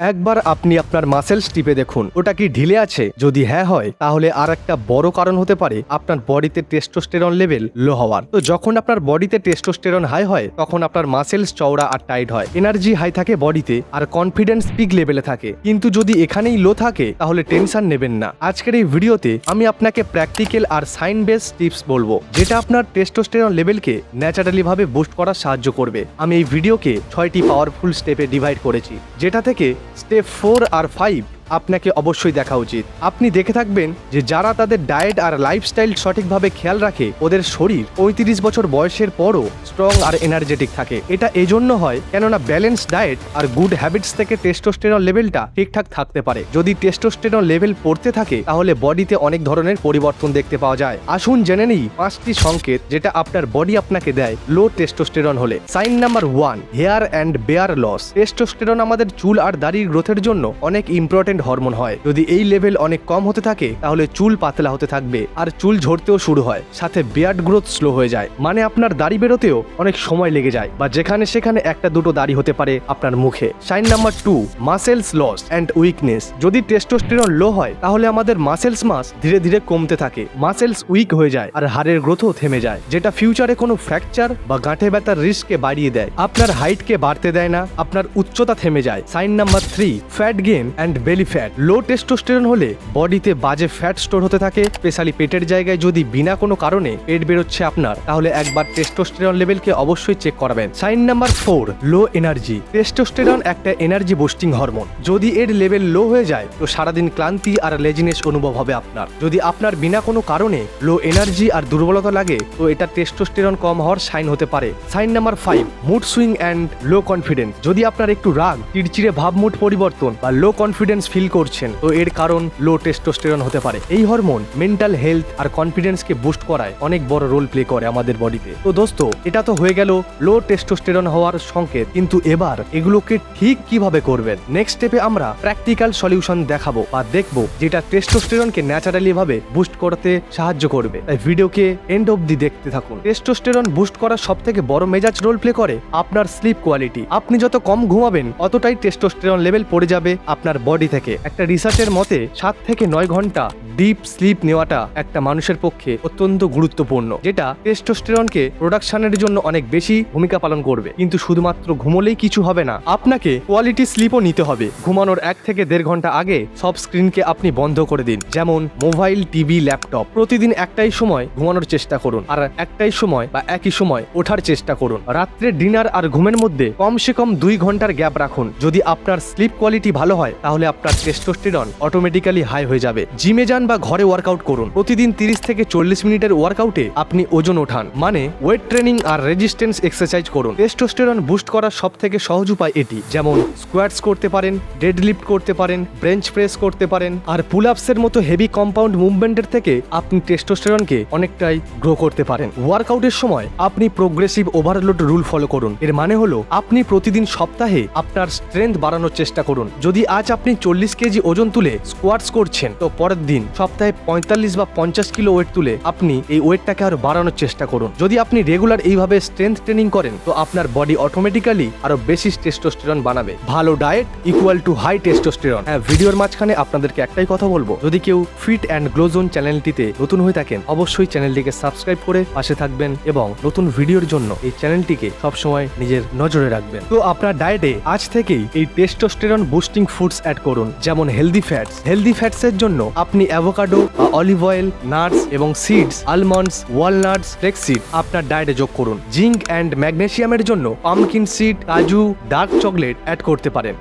একবার আপনি আপনার মাসেলস টিপে দেখুন ওটা কি ঢিলে আছে। যদি হ্যাঁ হয় তাহলে আর একটা বড় কারণ হতে পারে আপনার বডিতে টেস্টোস্টেরন লেভেল লো হওয়ার। তো যখন আপনার বডিতে টেস্টোস্টেরন হাই হয় তখন আপনার মাসেলস চওড়া আর টাইট হয়, এনার্জি হাই থাকে বডিতে আর কনফিডেন্স পিক লেভেলে থাকে। কিন্তু যদি এখানেই লো থাকে তাহলে টেনশন নেবেন না। আজকের এই ভিডিওতে আমি আপনাকে প্র্যাকটিক্যাল আর সাইন বেস টিপস বলবো যেটা আপনার টেস্টোস্টেরন লেভেলকে ন্যাচারালি ভাবে বুস্ট করার সাহায্য করবে। আমি এই ভিডিওকে 6টি পাওয়ারফুল স্টেপে ডিভাইড করেছি, যেটা থেকে স্টেপ 4 আর 5 আপনাকে অবশ্যই দেখা উচিত। আপনি দেখে থাকবেন যে যারা তাদের ডায়েট আর লাইফস্টাইল সঠিকভাবে খেয়াল রাখে ওদের শরীর 35 বছর বয়সের পরও স্ট্রং আর এনার্জেটিক থাকে। এটা এজন্য হয় কেননা ব্যালেন্স ডায়েট আর গুড হ্যাবিটস থেকে টেস্টোস্টেরন লেভেলটা ঠিকঠাক থাকতে পারে। যদি টেস্টোস্টেরন লেভেল পড়তে থাকে তাহলে বডিতে অনেক ধরনের পরিবর্তন দেখতে পাওয়া যায়। আসুন জেনে নিই 5টি সংকেত যেটা আপনার বডি আপনাকে দেয় লো টেস্টোস্টেরন হলে। Sign number 1, hair and beard loss. Testosterone আমাদের চুল আর দাড়ির গ্রোথের জন্য অনেক ইম্পর্টেন্ট হরমোন হয়। যদি এই লেভেল অনেক কম হতে থাকে তাহলে চুল পাতলা হতে থাকবে আর চুল ঝরতেও শুরু হয়, সাথে বিয়ার্ড গ্রোথ স্লো হয়ে যায়, মানে আপনার দাড়ি বেরোতেও অনেক সময় লেগে যায় বা যেখানে সেখানে একটা দুটো দাড়ি হতে পারে আপনার মুখে। Sign number 2, muscles loss and weakness. যদি টেস্টোস্টেরন লো হয় তাহলে আমাদের মাসেলস মাস ধীরে ধীরে কমতে থাকে, মাসেলস উইক হয়ে যায় আর হাড়ের গ্রোথও থেমে যায়, যেটা ফিউচারে কোনো ফ্র্যাকচার বা গাঁঠে ব্যথার রিস্ককে বাড়িয়ে দেয়। আপনার হাইটকে বাড়তে দেয় না, আপনার উচ্চতা থেমে যায়। Sign number 3, fat gain and belly fat. Low testosterone হলে বডিতে বাজে ফ্যাট স্টোর হতে থাকে, স্পেশালি পেটের জায়গায়। যদি বিনা কোনো কারণে পেট বেরোচ্ছে আপনার তাহলে একবার টেস্টোস্টেরন লেভেলকে অবশ্যই চেক করাবেন। Sign number 4, low energy. Testosterone একটা এনার্জি বুস্টিং হরমোন। যদি এর লেভেল লো হয়ে যায় তো সারাদিন ক্লান্তি আর লেজিনেস অনুভব হবে আপনার। যদি আপনার বিনা কোনো কারণে লো এনার্জি আর দুর্বলতা লাগে তো এটা টেস্টোস্টেরন কম হওয়ার সাইন হতে পারে। Sign number 5, mood swing and low confidence. যদি আপনার একটু রাগ, চিড়চিড়ে ভাবমুড পরিবর্তন বা লো কনফিডেন্স ফিল করছেন তো এর কারণ লো টেস্টোস্টেরন হতে পারে। এই হরমোন মেন্টাল হেলথ আর কনফিডেন্সকে বুস্ট করায় অনেক বড় রোল প্লে করে আমাদের বডিতে। তো দোস্ত, এটা তো হয়ে গেল লো টেস্টোস্টেরন হওয়ার সংকেত, কিন্তু এবার এগুলোকে ঠিক কিভাবে করবেন নেক্সট স্টেপে আমরা প্র্যাকটিক্যাল সলিউশন দেখাবো বা দেখবো যেটা টেস্টোস্টেরনকে ন্যাচারালি ভাবে বুস্ট করতে সাহায্য করবে। তাই ভিডিওকে এন্ড অবধি দেখতে থাকুন। টেস্টোস্টেরন বুস্ট করার সবথেকে বড় মেজাজ রোল প্লে করে আপনার স্লিপ কোয়ালিটি। আপনি যত কম ঘুমাবেন অতটাই টেস্টোস্টেরন লেভেল পড়ে যাবে আপনার বডি থেকে। একটা রিসার্চের মতে 7 থেকে 9 ঘন্টা ডিপ স্লিপ নেওয়াটা একটা মানুষের পক্ষে অত্যন্ত গুরুত্বপূর্ণ, যেটা টেস্টোস্টেরনকে প্রোডাকশনের জন্য অনেক বেশি ভূমিকা পালন করবে। কিন্তু শুধুমাত্র ঘুমোলেই কিছু হবে না, আপনাকে কোয়ালিটি স্লিপও নিতে হবে। ঘুমানোর 1 থেকে 1.5 ঘন্টা আগে সব স্ক্রিনকে আপনি বন্ধ করে দিন, যেমন মোবাইল, টিভি, ল্যাপটপ। প্রতিদিন একটাই সময় ঘুমানোর চেষ্টা করুন আর একটাই সময় বা একই সময় ওঠার চেষ্টা করুন। রাত্রে ডিনার আর ঘুমের মধ্যে কমসে কম 2 ঘন্টার গ্যাপ রাখুন। যদি আপনার স্লিপ কোয়ালিটি ভালো হয় তাহলে আপনার টেস্টোস্টেরন অটোমেটিক্যালি হাই হয়ে যাবে। জিমে যান বা ঘরে ওয়ার্কআউট করুন। প্রতিদিন 30 থেকে 40 মিনিটের ওয়ার্কআউটে আপনি ওজন ওঠান, মানে ওয়েট ট্রেনিং আর রেজিস্ট্যান্স এক্সারসাইজ করুন। টেস্টোস্টেরন বুস্ট করার সব থেকে সহজ উপায় এটি, যেমন স্কোয়াটস করতে পারেন, ডেডলিফট করতে পারেন, বেঞ্চ প্রেস করতে পারেন আর পুল আপসের মতো হেভি কম্পাউন্ড মুভমেন্টের থেকে আপনি টেস্টোস্টেরনকে অনেকটাই গ্রো করতে পারেন। ওয়ার্কআউটের সময় আপনি প্রোগ্রেসিভ ওভারলোড রুল ফলো করুন। এর মানে হলো আপনি প্রতিদিন সপ্তাহে আপনার স্ট্রেংথ বাড়ানোর চেষ্টা করুন। যদি আজ আপনি 40 কেজি ওজন তুলে স্কোয়াটস করছেন তো পরের দিন সপ্তাহে 45 বা 50 কিলো ওয়েট তুলে আপনি এই ওয়েটটাকে আরো বাড়ানোর চেষ্টা করুন। যদি আপনি রেগুলার এইভাবে স্ট্রেংথ ট্রেনিং করেন তো আপনার বডি অটোমেটিক্যালি আরো বেশি টেস্টোস্টেরন বানাবে। ভালো diet equal to high testosterone. হ্যাঁ, ভিডিওর মাঝখানে আপনাদেরকে একটাই কথা বলবো, যদি কেউ ফিট অ্যান্ড গ্লো জোন চ্যানেলটিতে নতুন হয়ে থাকেন অবশ্যই চ্যানেলটিকে সাবস্ক্রাইব করে পাশে থাকবেন এবং নতুন ভিডিওর জন্য এই চ্যানেলটিকে সবসময় নিজের নজরে রাখবেন। তো আপনার ডায়েটে আজ থেকেই এই টেস্টোস্টেরন বুস্টিং ফুডস অ্যাড করুন, যেমন হেলদি ফ্যাটস। হেলদি ফ্যাটসের জন্য আপনি অ্যাভোকাডো বা অলিভ অয়েল, নাটস এবং সিডস, আলমন্ডস, ওয়ালনাটস, ফ্লেক্সিড আপনার ডায়েটে যোগ করুন। জিঙ্ক অ্যান্ড ম্যাগনেসিয়ামের জন্য পামকিন সিড, কাজু, ডার্ক চকলেট অ্যাড করতে পারেন।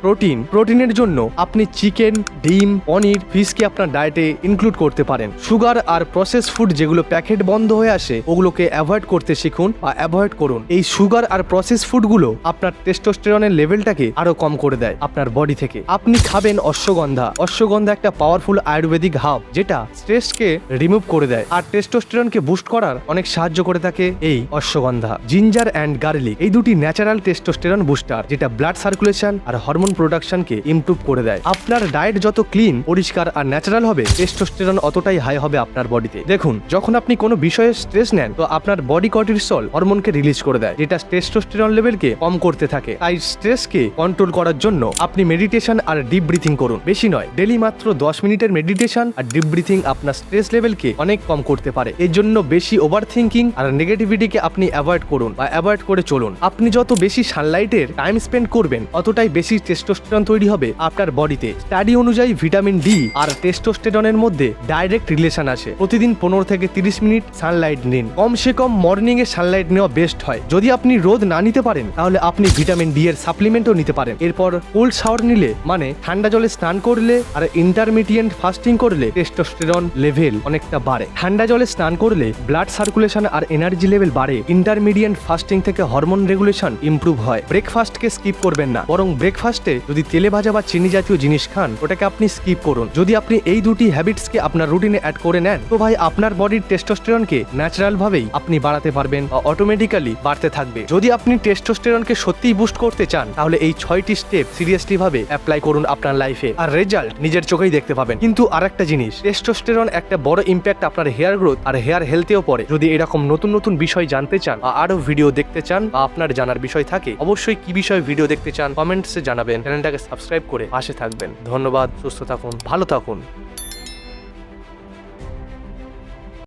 প্রোটিনের জন্য আপনি চিকেন, ডিম, পনির, ফিশকে আপনার ডায়েটে ইনক্লুড করতে পারেন। সুগার আর প্রসেস ফুড যেগুলো প্যাকেট বন্ধ হয়ে আসে ওগুলোকে অ্যাভয়েড করতে শিখুন বা অ্যাভয়েড করুন। এই সুগার আর প্রসেস ফুডগুলো আপনার টেস্টোস্টেরনের লেভেলটাকে আরো কম করে দেয় আপনার বডি থেকে। আপনি খাবেন অশ্বগন্ধা একটা পাওয়ারফুল আয়ুর্বেদিক হার্ব যেটা স্ট্রেসকে রিমুভ করে দেয় আর টেস্টোস্টেরনকে বুস্ট করার অনেক সাহায্য করে থাকে এই অশ্বগন্ধা। জিঞ্জার অ্যান্ড গার্লিক এই দুটি ন্যাচারাল টেস্টোস্টেরন বুস্টার যেটা ব্লাড সার্কুলেশন আর হরমোন প্রোডাকশনকে ইমপ্রুভ করে দেয়। আপনার ডায়েট যত ক্লিন, পরিষ্কার আর ন্যাচারাল হবে, টেস্টোস্টেরন অতটাই হাই হবে আপনার বডিতে। দেখুন, যখন আপনি কোনো বিষয়ে স্ট্রেস নেন তো আপনার বডি কর্টিসল হরমোনকে রিলিজ করে দেয় যেটা টেস্টোস্টেরন লেভেলকে কম করতে থাকে। তাই স্ট্রেসকে কন্ট্রোল করার জন্য আপনি মেডিটেশন আর ডিপ ব্রিথিং করুন। বেশি নয়, ডেলি মাত্র 10 মিনিটের মেডিটেশন আর ডিপ ব্রিথিং আপনার স্ট্রেস লেভেলকে অনেক কম করতে পারে। এর জন্য বেশি ওভার থিঙ্কিং আর নেগেটিভিটিকে আপনি অ্যাভয়েড করুন বা অ্যাভয়েড করে চলুন। আপনি যত বেশি সানলাইটের টাইম স্পেন্ড করবেন অতটাই বেশি টেস্টোস্টেরন তৈরি হবে আপনার বডিতে। স্টাডি অনুযায়ী ভিটামিন ডি আর টেস্টোস্টেরনের মধ্যে ডাইরেক্ট রিলেশন আছে। প্রতিদিন 15 থেকে 30 মিনিট সানলাইট নিন। কমসে কম মর্নিং এ সানলাইট নেওয়া বেস্ট হয়। যদি আপনি রোদ না নিতে পারেন তাহলে আপনি ভিটামিন ডি এর সাপ্লিমেন্টও নিতে পারেন। এরপর কোল্ড শাওয়ার নিলে, মানে ঠান্ডা জলে স্নান করলে আর ইন্টারমিডিয়েন্ট ফাস্টিং করলে টেস্টোস্টেরন লেভেল অনেকটা বাড়ে। ঠান্ডা জলে স্নান করলে ব্লাড সার্কুলেশন আর এনার্জি লেভেল বাড়ে। ইন্টারমিডিয়েন্ট ফাস্টিং থেকে হরমোন রেগুলেশন ইমপ্রুভ হয়। ব্রেকফাস্টকে স্কিপ করবেন না, বরং ব্রেকফাস্টে যদি তেলে ভাজা বা চিনি জাতীয় জিনিস খান ওটাকে আপনি স্কিপ করুন। যদি আপনি এই দুটি হ্যাবিটসকে আপনার রুটিনে অ্যাড করে নেন তো ভাই আপনার বডির টেস্টোস্টেরনকে ন্যাচারাল ভাবেই আপনি বাড়াতে পারবেন বা অটোমেটিক্যালি বাড়তে থাকবে। যদি আপনি টেস্টোস্টেরনকে সত্যিই বুস্ট করতে চান তাহলে এই 6টি স্টেপ সিরিয়াসলি ভাবে অ্যাপ্লাই করুন আপনার লাইফে, আর রেজাল্ট নিজের চোখেই দেখতে পাবেন। কিন্তু আরেকটা জিনিস, টেস্টোস্টেরন একটা বড় ইম্প্যাক্ট আপনার হেয়ার গ্রোথ আর হেয়ার হেলথেও পড়ে। যদি এরকম নতুন নতুন বিষয় জানতে চান বা আরো ভিডিও দেখতে চান বা আপনার জানার বিষয় থাকে, অবশ্যই কি বিষয়ে ভিডিও দেখতে চান কমেন্টসে জানাবেন। চ্যানেলটাকে সাবস্ক্রাইব করে পাশে থাকবেন। ধন্যবাদ, সুস্থ থাকুন, ভালো থাকুন।